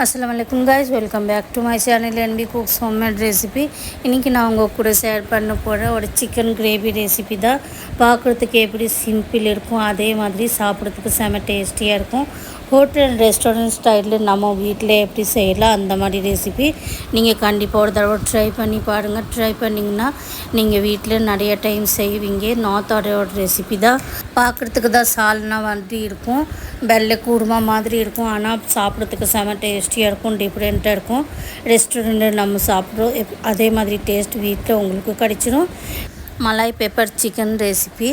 Assalamualaikum guys, welcome back to my channel NB Cooks Homemade Recipe. இன்றைக்கி நான் உங்கள் கூட ஷேர் பண்ண போகிற ஒரு சிக்கன் கிரேவி ரெசிபி தான். பார்க்குறதுக்கு எப்படி சிம்பிள் இருக்கும், அதே மாதிரி சாப்பிட்றதுக்கு செம டேஸ்டியாக இருக்கும். ஹோட்டல் ரெஸ்டாரண்ட் ஸ்டைலில் நம்ம வீட்டில் எப்படி செய்யலாம் அந்த மாதிரி ரெசிபி நீங்கள் கண்டிப்பாக ஒரு தடவை ட்ரை பண்ணி பாருங்கள். ட்ரை பண்ணிங்கன்னா நீங்கள் வீட்டில் நிறைய டைம் செய்வீங்க. நார்த்தோட ரெசிபி தான். பார்க்குறதுக்கு தான் சால்னா மாதிரி இருக்கும், வெள்ளை குருமா மாதிரி இருக்கும். ஆனால் சாப்பிட்றதுக்கு செம டேஸ்டியாக இருக்கும், டிஃப்ரெண்ட்டாக இருக்கும். ரெஸ்டாரண்ட்டில் நம்ம சாப்பிட்றோம் அதே மாதிரி டேஸ்ட் வீட்டில் உங்களுக்கு கிடச்சிரும். மலாய் பெப்பர் சிக்கன் ரெசிபி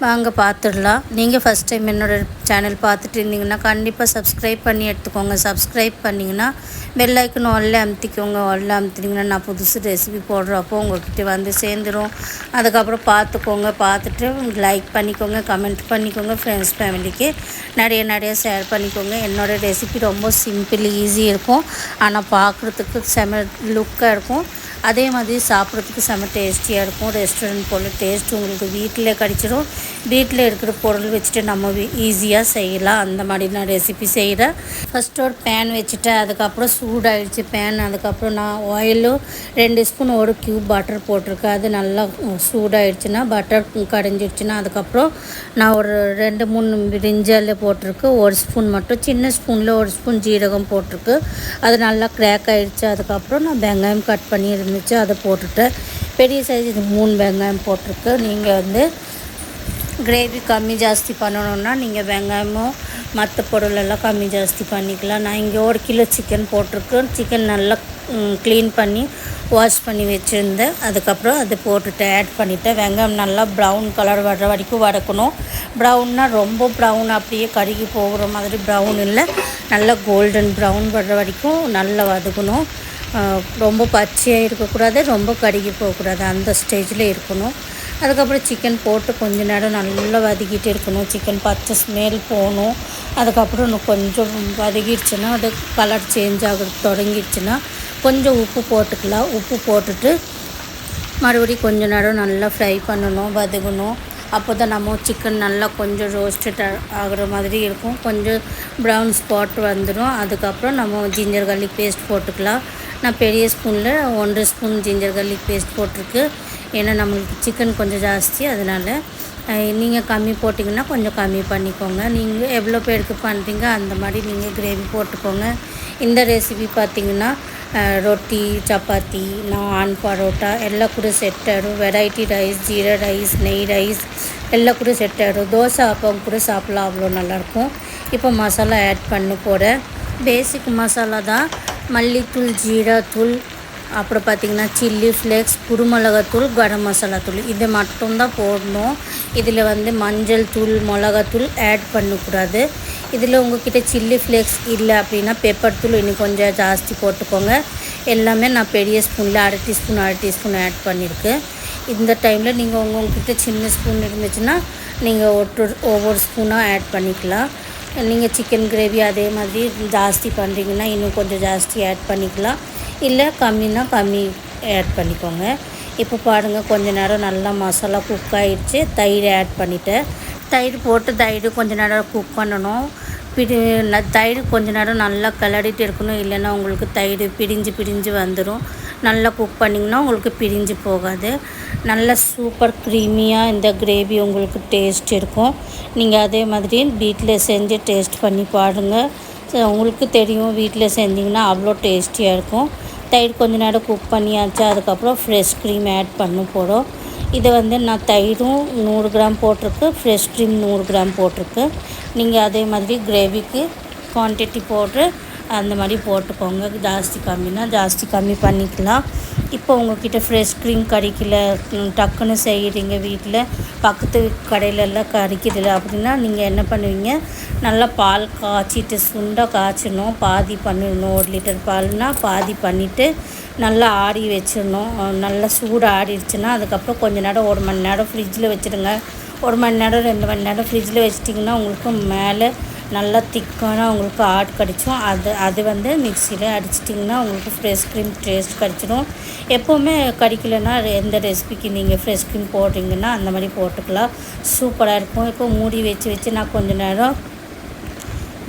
வாங்க பார்த்துடலாம். நீங்கள் ஃபஸ்ட் டைம் என்னோடய சேனல் பார்த்துட்டு இருந்தீங்கன்னா கண்டிப்பாக சப்ஸ்கிரைப் பண்ணி எடுத்துக்கோங்க. சப்ஸ்கிரைப் பண்ணிங்கன்னா பெல் ஐக்கன் ஒல்ல அமுத்திக்கோங்க. ஒல்ல அமுத்தினீங்கன்னா நான் புதுசு ரெசிபி போடுறப்போ உங்கள்கிட்ட வந்து சேர்ந்துடும். அதுக்கப்புறம் பார்த்துட்டு லைக் பண்ணிக்கோங்க, கமெண்ட் பண்ணிக்கோங்க. ஃப்ரெண்ட்ஸ் ஃபேமிலிக்கு நிறைய ஷேர் பண்ணிக்கோங்க. என்னோடய ரெசிபி ரொம்ப சிம்பிள், ஈஸி இருக்கும். ஆனால் பார்க்குறதுக்கு செம லுக்காக இருக்கும். அதே மாதிரி சாப்பிட்றதுக்கு செம டேஸ்டியாக இருக்கும். ரெஸ்டாரண்ட் போல் டேஸ்ட் உங்களுக்கு வீட்டில் கிடச்சிடும். வீட்டில் இருக்கிற பொருள் வச்சுட்டு நம்ம ஈஸியாக செய்யலாம். அந்த மாதிரி நான் ரெசிபி செய்கிறேன். ஃபஸ்ட்டு ஒரு பேன் வச்சுட்டேன். அதுக்கப்புறம் சூடாகிடுச்சு பேன். அதுக்கப்புறம் நான் ஆயிலும் 2 ஸ்பூன் ஒரு க்யூப் பட்டர் போட்டிருக்கேன். அது நல்லா சூடாகிடுச்சுன்னா பட்டர் கடைஞ்சிடுச்சுன்னா அதுக்கப்புறம் நான் ஒரு 2-3 பிரிஞ்சால் போட்டிருக்கு. ஒரு ஸ்பூன் மட்டும் சின்ன ஸ்பூனில் ஒரு ஸ்பூன் ஜீரகம் போட்டிருக்கு. அது நல்லா கிராக் ஆகிடுச்சு. அதுக்கப்புறம் நான் வெங்காயம் கட் பண்ணி இருந்துச்சு அதை போட்டுட்டு பெரிய சைஸ் 3 வெங்காயம் போட்டிருக்கு. நீங்கள் வந்து கிரேவி கம்மி ஜாஸ்தி பண்ணணுன்னா நீங்கள் வெங்காயமும் மற்ற பொருளெல்லாம் கம்மி ஜாஸ்தி பண்ணிக்கலாம். நான் இங்கே 1 கிலோ சிக்கன் போட்டிருக்கேன். சிக்கன் நல்லா க்ளீன் பண்ணி வாஷ் பண்ணி வச்சுருந்தேன். அதுக்கப்புறம் அதை போட்டுட்டு ஆட் பண்ணிவிட்டேன். வெங்காயம் நல்லா ப்ரௌன் கலர் வர்ற வரைக்கும் வதக்கணும். ப்ரௌன்னால் ரொம்ப ப்ரௌன் அப்படியே கருகி போகிற மாதிரி ப்ரௌன் இல்லை, நல்லா கோல்டன் ப்ரௌன் வர்ற வரைக்கும் நல்லா வதக்கணும். ரொம்ப பச்சையாக இருக்கக்கூடாது, ரொம்ப கருகி போகக்கூடாது, அந்த ஸ்டேஜில் இருக்கணும். அதுக்கப்புறம் சிக்கன் போட்டு கொஞ்ச நேரம் நல்லா வதக்கிட்டு இருக்கணும். சிக்கன் பச்சை ஸ்மெல் போகணும். அதுக்கப்புறம் இன்னும் கொஞ்சம் வதக்கிடுச்சுன்னா அது கலர் சேஞ்ச் ஆக தொடங்கிடுச்சுன்னா கொஞ்சம் உப்பு போட்டுக்கலாம். உப்பு போட்டுட்டு மறுபடியும் கொஞ்ச நேரம் நல்லா ஃப்ரை பண்ணணும், வதக்கணும். அப்போ தான் நம்ம சிக்கன் நல்லா கொஞ்சம் ரோஸ்டட் ஆகிற மாதிரி இருக்கும். கொஞ்சம் ப்ரௌன் ஸ்பாட் வந்துடும். அதுக்கப்புறம் நம்ம ஜிஞ்சர் கார்லிக் பேஸ்ட் போட்டுக்கலாம். நான் பெரிய ஸ்பூனில் 1 ஸ்பூன் ஜிஞ்சர் கார்லிக் பேஸ்ட் போட்டிருக்கு. ஏன்னா நம்மளுக்கு சிக்கன் கொஞ்சம் ஜாஸ்தி, அதனால் நீங்கள் கம்மி போட்டிங்கன்னா கொஞ்சம் கம்மி பண்ணிக்கோங்க. நீங்கள் எவ்வளோ பேருக்கு பண்ணுறீங்க அந்த மாதிரி நீங்கள் கிரேவி போட்டுக்கோங்க. இந்த ரெசிபி பார்த்திங்கன்னா ரொட்டி, சப்பாத்தி, நான் பரோட்டா எல்லாம் கூட செட் ஆகிடும். வெரைட்டி ரைஸ், ஜீரா ரைஸ், நெய் ரைஸ் எல்லாம் கூட செட் ஆகிடும். தோசை அப்பம் கூட சாப்பிட்லாம், அவ்வளோ நல்லாயிருக்கும். இப்போ மசாலா ஆட் பண்ண போகிறேன். பேசிக் மசாலா தான். மல்லித்தூள், ஜீராத்தூள், அப்புறம் பார்த்திங்கன்னா சில்லி ஃப்ளேக்ஸ், குருமிளகாத்தூள், கரம் மசாலா தூள், இது மட்டும்தான் போடணும். இதில் வந்து மஞ்சள் தூள், மிளகாத்தூள் ஆட் பண்ணக்கூடாது. இதில் உங்கள்கிட்ட சில்லி ஃப்ளேக்ஸ் இல்லை அப்படின்னா பெப்பர் தூள் இன்னும் கொஞ்சம் ஜாஸ்தி போட்டுக்கோங்க. எல்லாமே நான் பெரிய ஸ்பூனில் அரை டீஸ்பூன் ஆட் பண்ணியிருக்கேன். இந்த டைமில் நீங்கள் உங்கள்கிட்ட சின்ன ஸ்பூன் இருந்துச்சுன்னா நீங்கள் ஒவ்வொரு ஸ்பூனாக ஆட் பண்ணிக்கலாம். நீங்கள் சிக்கன் கிரேவி அதே மாதிரி ஜாஸ்தி பண்ணுறீங்கன்னா இன்னும் கொஞ்சம் ஜாஸ்தி ஆட் பண்ணிக்கலாம். இல்லை கம்மின்னா கம்மி ஆட் பண்ணிக்கோங்க. இப்போ பாருங்கள் கொஞ்ச நேரம் நல்லா மசாலா குக் ஆகிடுச்சு. தயிர் ஆட் பண்ணிவிட்டேன். தயிர் போட்டு தயிர் கொஞ்ச நேரம் குக் பண்ணணும். தயிர் கொஞ்ச நேரம் நல்லா கிளறிட்டு இருக்கணும். இல்லைன்னா உங்களுக்கு தயிர் பிரிஞ்சு வந்துடும். நல்லா குக் பண்ணிங்கன்னா உங்களுக்கு பிரிஞ்சு போகாது. நல்ல சூப்பர் க்ரீமியாக இந்த கிரேவி உங்களுக்கு டேஸ்ட் இருக்கும். நீங்கள் அதே மாதிரி வீட்டில் செஞ்சு டேஸ்ட் பண்ணி பாருங்கள். உங்களுக்கு தெரியும், வீட்டில் செஞ்சிங்கன்னா அவ்வளோ டேஸ்டியாக இருக்கும். தயிர் கொஞ்ச நேரம் குக் பண்ணியாச்சு. அதுக்கப்புறம் ஃப்ரெஷ் க்ரீம் ஆட் பண்ண போகிறோம். இதை வந்து நான் தயிரும் 100 கிராம் போட்டிருக்கு, ஃப்ரெஷ் க்ரீம் 100 கிராம் போட்டிருக்கு. நீங்கள் அதே மாதிரி கிரேவிக்கு குவான்டிட்டி போட்டு அந்த மாதிரி போட்டுக்கோங்க. ஜாஸ்தி கம்மினா ஜாஸ்தி கம்மி பண்ணிக்கலாம். இப்போ உங்கள்கிட்ட ஃப்ரெஷ் க்ரீம் கிடைக்கல, டக்குன்னு செய்கிறீங்க, வீட்டில் பக்கத்து கடையிலெல்லாம் கிடைக்கிறதில்ல அப்படின்னா நீங்கள் என்ன பண்ணுவீங்க, நல்லா பால் காய்ச்சிட்டு சுண்டாக காய்ச்சணும். பாதி பண்ணிடணும். 1 லிட்டர் பால்னால் பாதி பண்ணிவிட்டு நல்லா ஆடி வச்சிடணும். நல்லா சூடு ஆடிடுச்சுன்னா அதுக்கப்புறம் கொஞ்சம் நேரம் 1 மணி நேரம் ஃப்ரிட்ஜில் வச்சுடுங்க. 1 மணி நேரம் 2 மணி நேரம் ஃப்ரிட்ஜில் வச்சிட்டிங்கன்னா உங்களுக்கு மேலே நல்லா திக்கான உங்களுக்கு ஆட் கிடச்சிடும். அது வந்து மிக்சியில் அடிச்சிட்டிங்கன்னா உங்களுக்கு ஃப்ரெஷ் க்ரீம் டேஸ்ட் கிடச்சிடும். எப்போவுமே கிடைக்கலன்னா எந்த ரெசிபிக்கு நீங்கள் ஃப்ரெஷ் க்ரீம் போடுறீங்கன்னா அந்த மாதிரி போட்டுக்கலாம். சூப்பராக இருக்கும். இப்போ மூடி வச்சு நான் கொஞ்சம் நேரம்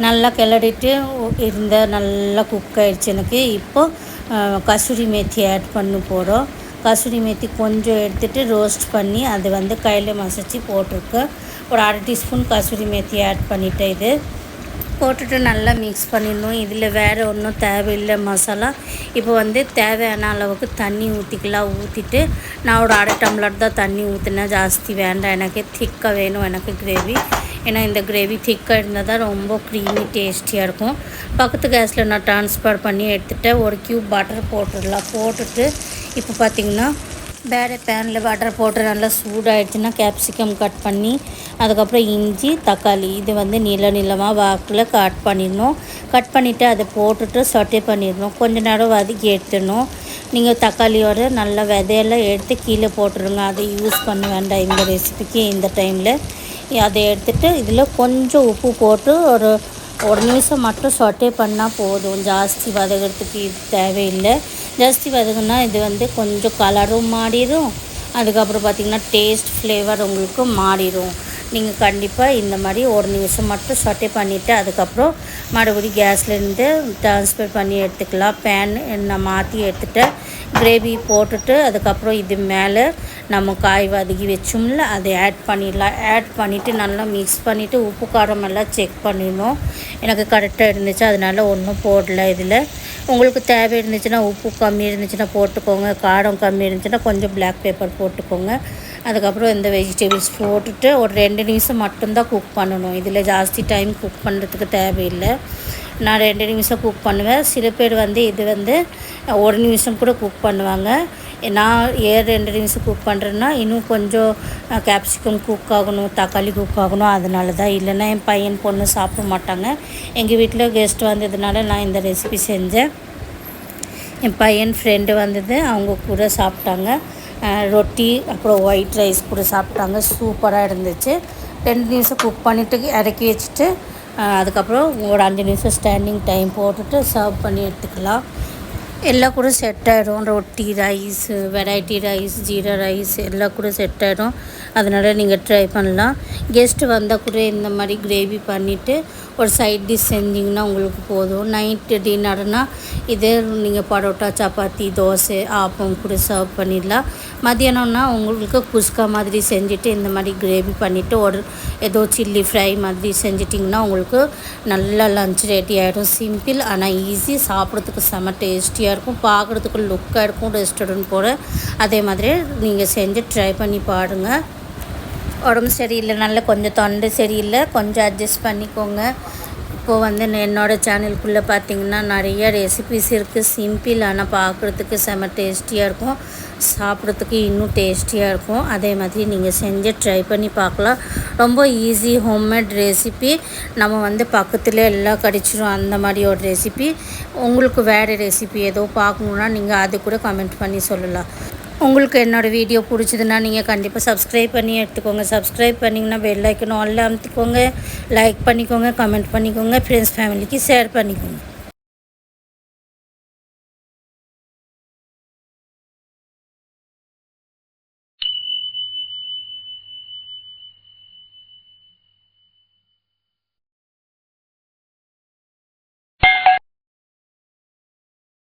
நல்லா கிளறிட்டு நல்லா குக் ஆகிடுச்சு எனக்கு. இப்போது கசூரி மேத்தி ஆட் பண்ண போகிறோம். கசூரி மேத்தி கொஞ்சம் எடுத்துகிட்டு ரோஸ்ட் பண்ணி அது கையில் மசிச்சு போட்டிருக்கேன். ஒரு 1/2 டீஸ்பூன் கசூரி மேத்தி ஆட் பண்ணிவிட்டேன். இது போட்டுட்டு நல்லா மிக்ஸ் பண்ணிடணும். இதில் வேறு ஒன்றும் தேவையில்லை மசாலா. இப்போ தேவையான அளவுக்கு தண்ணி ஊற்றிக்கலாம். ஊற்றிட்டு நான் ஒரு 1/2 டம்ளர் தான் தண்ணி ஊற்றினேன், ஜாஸ்தி வேண்டாம். எனக்கு திக்காக வேணும் எனக்கு கிரேவி. ஏன்னா இந்த கிரேவி திக்காக இருந்தால் தான் ரொம்ப க்ரீமி டேஸ்டியாக இருக்கும். பக்கத்து கேஸில் நான் ட்ரான்ஸ்ஃபர் பண்ணி எடுத்துகிட்டேன். ஒரு க்யூப் பட்டர் போட்டுடலாம். போட்டுட்டு இப்போ பார்த்திங்கன்னா வேறு பேனில் பட்டர் போட்டு நல்லா சூடாகிடுச்சுன்னா கேப்சிகம் கட் பண்ணி, அதுக்கப்புறம் இஞ்சி தக்காளி இது நீளமாக வாக்கில் கட் பண்ணிடணும். கட் பண்ணிவிட்டு அதை போட்டுட்டு சொட்டே பண்ணிடணும். கொஞ்சம் நேரம் வதக்கி எடுத்துடணும். நீங்கள் தக்காளியோட நல்லா விதையெல்லாம் எடுத்து கீழே போட்டுருங்க. அதை யூஸ் பண்ண வேண்டாம் இந்த ரெசிபிக்கு. இந்த டைமில் அதை எடுத்துகிட்டு இதில் கொஞ்சம் உப்பு போட்டு ஒரு நிமிஷம் மட்டும் சொட்டே பண்ணால் போதும். ஜாஸ்தி வதக்கிறதுக்கு இது தேவையில்லை. ஜாஸ்தி வதக்குனா இது கொஞ்சம் கலரும் மாறிடும். அதுக்கப்புறம் பார்த்திங்கன்னா டேஸ்ட் ஃப்ளேவர் உங்களுக்கு மாறிடும். நீங்கள் கண்டிப்பாக இந்த மாதிரி ஒரு நிமிஷம் மட்டும் சொட்டே பண்ணிவிட்டு அதுக்கப்புறம் மறுபடியும் கேஸ்லேருந்து ட்ரான்ஸ்ஃபர் பண்ணி எடுத்துக்கலாம். பேன் நான் மாற்றி எடுத்துகிட்டு கிரேவி போட்டுட்டு அதுக்கப்புறம் இது மேலே நம்ம காய் வதக்கி வச்சோம்ல அதை ஆட் பண்ணிடலாம். ஆட் பண்ணிவிட்டு நல்லா மிக்ஸ் பண்ணிவிட்டு உப்பு காரம் எல்லாம் செக் பண்ணிடணும். எனக்கு கரெக்டாக இருந்துச்சு, அதனால் ஒன்றும் போடலை. இதில் உங்களுக்கு தேவை இருந்துச்சுன்னா உப்பு கம்மி இருந்துச்சுன்னா போட்டுக்கோங்க. காரம் கம்மி இருந்துச்சுன்னா கொஞ்சம் பிளாக் பெப்பர் போட்டுக்கோங்க. அதுக்கப்புறம் இந்த வெஜிடபிள்ஸ் போட்டுட்டு ஒரு 2 நிமிஷம் மட்டும்தான் குக் பண்ணணும். இதில் ஜாஸ்தி டைம் குக் பண்ணுறதுக்கு தேவையில்லை. நான் 2 நிமிஷம் குக் பண்ணுவேன். சில பேர் இது 1 நிமிஷம் கூட குக் பண்ணுவாங்க. நான் 2 நிமிஷம் குக் பண்ணுறேன்னா இன்னும் கொஞ்சம் கேப்சிகம் குக் ஆகணும், தக்காளி குக் ஆகணும். அதனால தான். இல்லைன்னா என் பையன் பொண்ணு சாப்பிட மாட்டாங்க. எங்கள் வீட்டில் கெஸ்ட் வந்ததுனால நான் இந்த ரெசிபி செஞ்சேன். என் பையன் ஃப்ரெண்டு அவங்க கூட சாப்பிட்டாங்க. ரொட்டி அப்புறம் ஒயிட் ரைஸ் கூட சாப்பிட்டாங்க. சூப்பராக இருந்துச்சு. 2 நிமிஷம் குக் பண்ணிவிட்டு இறக்கி வச்சுட்டு அதுக்கப்புறம் ஒரு 5 நிமிஷம் ஸ்டாண்டிங் டைம் போட்டுட்டு சர்வ் பண்ணி எடுத்துக்கலாம். எல்லாம் கூட செட் ஆகிடும். ரொட்டி, rice, variety rice, jeera rice எல்லாம் கூட செட் ஆகிடும். அதனால் நீங்கள் ட்ரை பண்ணலாம். கெஸ்ட்டு வந்தால் கூட இந்த மாதிரி கிரேவி பண்ணிவிட்டு ஒரு சைட் டிஷ் செஞ்சிங்கன்னா உங்களுக்கு போதும். நைட்டு டின்னர்னால் இதே நீங்கள் பரோட்டா, சப்பாத்தி, தோசை, ஆப்பம் கூட சர்வ் பண்ணிடலாம். மத்தியானம்னா உங்களுக்கு குஸ்கா மாதிரி செஞ்சுட்டு இந்த மாதிரி கிரேவி பண்ணிவிட்டு ஏதோ சில்லி ஃப்ரை மாதிரி செஞ்சிட்டிங்கன்னா உங்களுக்கு நல்லா லஞ்ச் ரெடி ஆகிடும். சிம்பிள் ஆனால் ஈஸி. சாப்பிட்றதுக்கு செம்ம டேஸ்டியாக இருக்கும். பார்க்குறதுக்கு லுக்காக இருக்கும் ரெஸ்டாரண்ட் போல். அதே மாதிரி நீங்கள் செஞ்சு ட்ரை பண்ணி பாருங்கள். உடம்பு சரியில்லைனால கொஞ்சம் தொண்டை சரியில்லை, கொஞ்சம் அட்ஜஸ்ட் பண்ணிக்கோங்க. இப்போது என்னோடய சேனலுக்குள்ளே பார்த்திங்கன்னா நிறைய ரெசிபிஸ் இருக்குது. சிம்பிள் ஆனால் பார்க்குறதுக்கு செம்ம டேஸ்டியாக இருக்கும். சாப்பிட்றதுக்கு இன்னும் டேஸ்டியாக இருக்கும். அதே மாதிரி நீங்கள் செஞ்சு ட்ரை பண்ணி பார்க்கலாம். ரொம்ப ஈஸி ஹோம்மேட் ரெசிபி. நம்ம பக்கத்தில் எல்லாம் கிடச்சிரும். அந்த மாதிரி ஒரு ரெசிபி. உங்களுக்கு வேறு ரெசிபி ஏதோ பார்க்கணுன்னா நீங்கள் அது கூட கமெண்ட் பண்ணி சொல்லலாம். உங்களுக்கு என்னோடய வீடியோ பிடிச்சதுன்னா நீங்கள் கண்டிப்பாக சப்ஸ்கிரைப் பண்ணி எடுத்துக்கோங்க. சப்ஸ்கிரைப் பண்ணிங்கன்னா பெல் ஐக்கன் ஆல்ல அமுத்திக்கோங்க. லைக் பண்ணிக்கோங்க, கமெண்ட் பண்ணிக்கோங்க, ஃப்ரெண்ட்ஸ் ஃபேமிலிக்கு ஷேர் பண்ணிக்கோங்க.